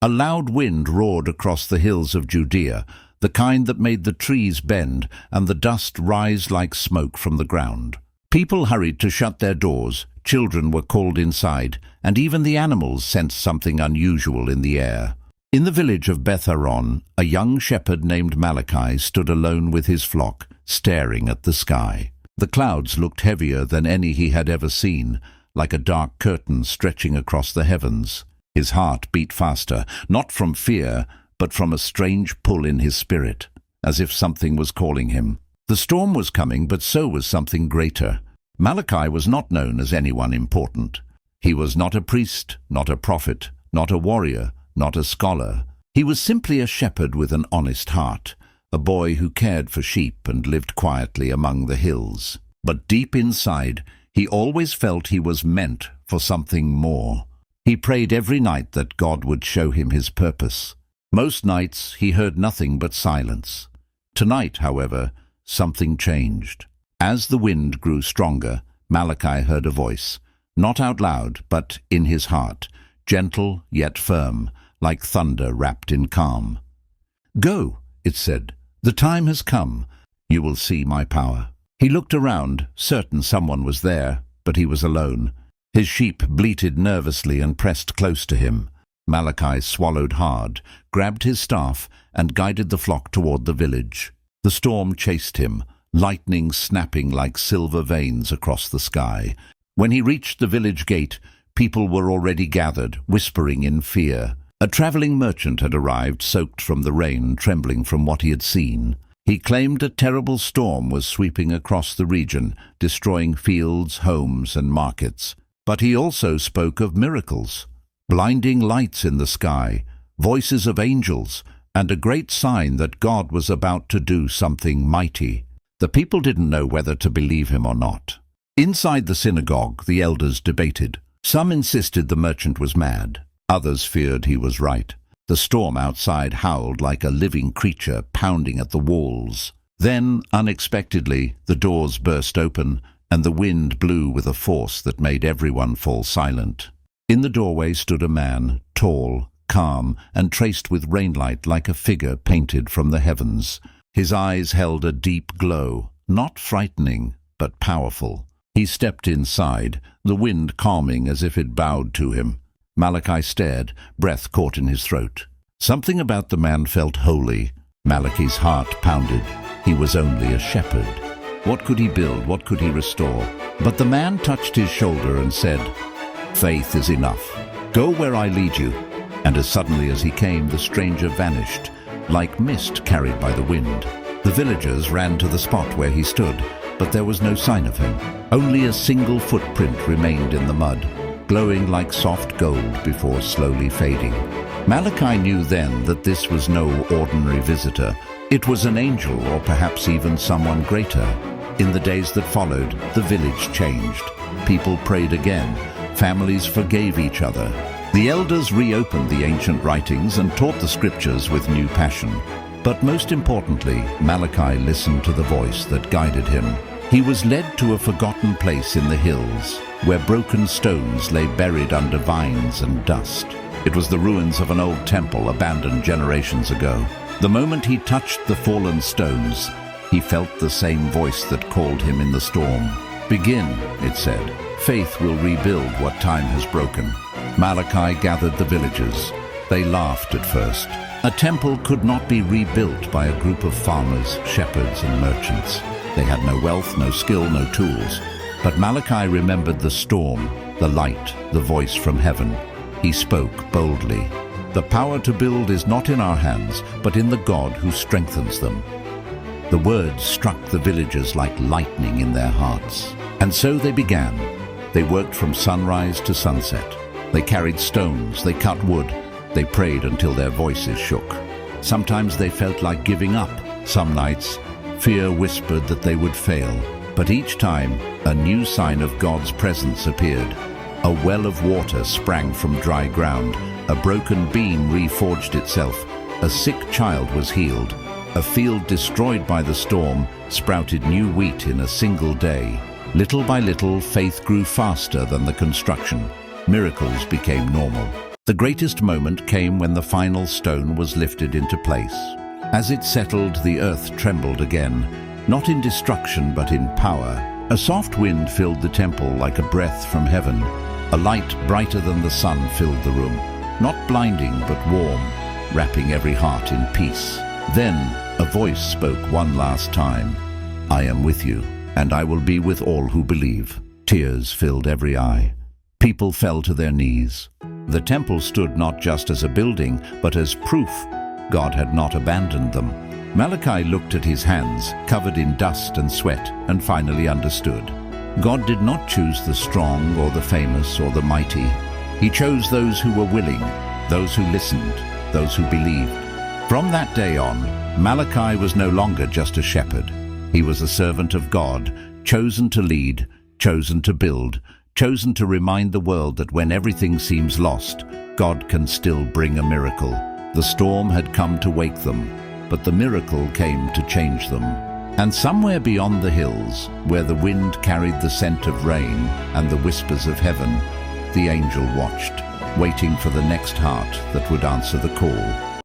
A loud wind roared across the hills of Judea, the kind that made the trees bend and the dust rise like smoke from the ground. People hurried to shut their doors, children were called inside, and even the animals sensed something unusual in the air. In the village of Beth-Aron, a young shepherd named Malachi stood alone with his flock, staring at the sky. The clouds looked heavier than any he had ever seen, like a dark curtain stretching across the heavens. His heart beat faster, not from fear, but from a strange pull in his spirit, as if something was calling him. The storm was coming, but so was something greater. Malachi was not known as anyone important. He was not a priest, not a prophet, not a warrior, not a scholar. He was simply a shepherd with an honest heart, a boy who cared for sheep and lived quietly among the hills. But deep inside, he always felt he was meant for something more. He prayed every night that God would show him his purpose. Most nights he heard nothing but silence. Tonight, however, something changed. As the wind grew stronger, Malachi heard a voice, not out loud, but in his heart, gentle yet firm, like thunder wrapped in calm. "Go," it said. "The time has come. You will see my power." He looked around, certain someone was there, but he was alone. His sheep bleated nervously and pressed close to him. Malachi swallowed hard, grabbed his staff, and guided the flock toward the village. The storm chased him, lightning snapping like silver veins across the sky. When he reached the village gate, people were already gathered, whispering in fear. A traveling merchant had arrived, soaked from the rain, trembling from what he had seen. He claimed a terrible storm was sweeping across the region, destroying fields, homes, and markets. But he also spoke of miracles, blinding lights in the sky, voices of angels, and a great sign that God was about to do something mighty. The people didn't know whether to believe him or not. Inside the synagogue, the elders debated. Some insisted the merchant was mad. Others feared he was right. The storm outside howled like a living creature pounding at the walls. Then, unexpectedly, the doors burst open, and the wind blew with a force that made everyone fall silent. In the doorway stood a man, tall, calm, and traced with rainlight like a figure painted from the heavens. His eyes held a deep glow, not frightening, but powerful. He stepped inside, the wind calming as if it bowed to him. Malachi stared, breath caught in his throat. Something about the man felt holy. Malachi's heart pounded. He was only a shepherd. What could he build? What could he restore? But the man touched his shoulder and said, "Faith is enough. Go where I lead you." And as suddenly as he came, the stranger vanished, like mist carried by the wind. The villagers ran to the spot where he stood, but there was no sign of him. Only a single footprint remained in the mud, glowing like soft gold before slowly fading. Malachi knew then that this was no ordinary visitor. It was an angel, or perhaps even someone greater. In the days that followed, the village changed. People prayed again. Families forgave each other. The elders reopened the ancient writings and taught the scriptures with new passion. But most importantly, Malachi listened to the voice that guided him. He was led to a forgotten place in the hills, where broken stones lay buried under vines and dust. It was the ruins of an old temple abandoned generations ago. The moment he touched the fallen stones, he felt the same voice that called him in the storm. "Begin," it said. "Faith will rebuild what time has broken." Malachi gathered the villagers. They laughed at first. A temple could not be rebuilt by a group of farmers, shepherds, and merchants. They had no wealth, no skill, no tools. But Malachi remembered the storm, the light, the voice from heaven. He spoke boldly. "The power to build is not in our hands, but in the God who strengthens them." The words struck the villagers like lightning in their hearts. And so they began. They worked from sunrise to sunset. They carried stones, they cut wood, they prayed until their voices shook. Sometimes they felt like giving up. Some nights, fear whispered that they would fail. But each time, a new sign of God's presence appeared. A well of water sprang from dry ground. A broken beam reforged itself. A sick child was healed. A field destroyed by the storm sprouted new wheat in a single day. Little by little, faith grew faster than the construction. Miracles became normal. The greatest moment came when the final stone was lifted into place. As it settled, the earth trembled again, not in destruction but in power. A soft wind filled the temple like a breath from heaven. A light brighter than the sun filled the room, not blinding but warm, wrapping every heart in peace. Then a voice spoke one last time. "I am with you, and I will be with all who believe." Tears filled every eye. People fell to their knees. The temple stood not just as a building, but as proof God had not abandoned them. Malachi looked at his hands, covered in dust and sweat, and finally understood. God did not choose the strong or the famous or the mighty. He chose those who were willing, those who listened, those who believed. From that day on, Malachi was no longer just a shepherd. He was a servant of God, chosen to lead, chosen to build, chosen to remind the world that when everything seems lost, God can still bring a miracle. The storm had come to wake them, but the miracle came to change them. And somewhere beyond the hills, where the wind carried the scent of rain and the whispers of heaven, the angel watched, waiting for the next heart that would answer the call.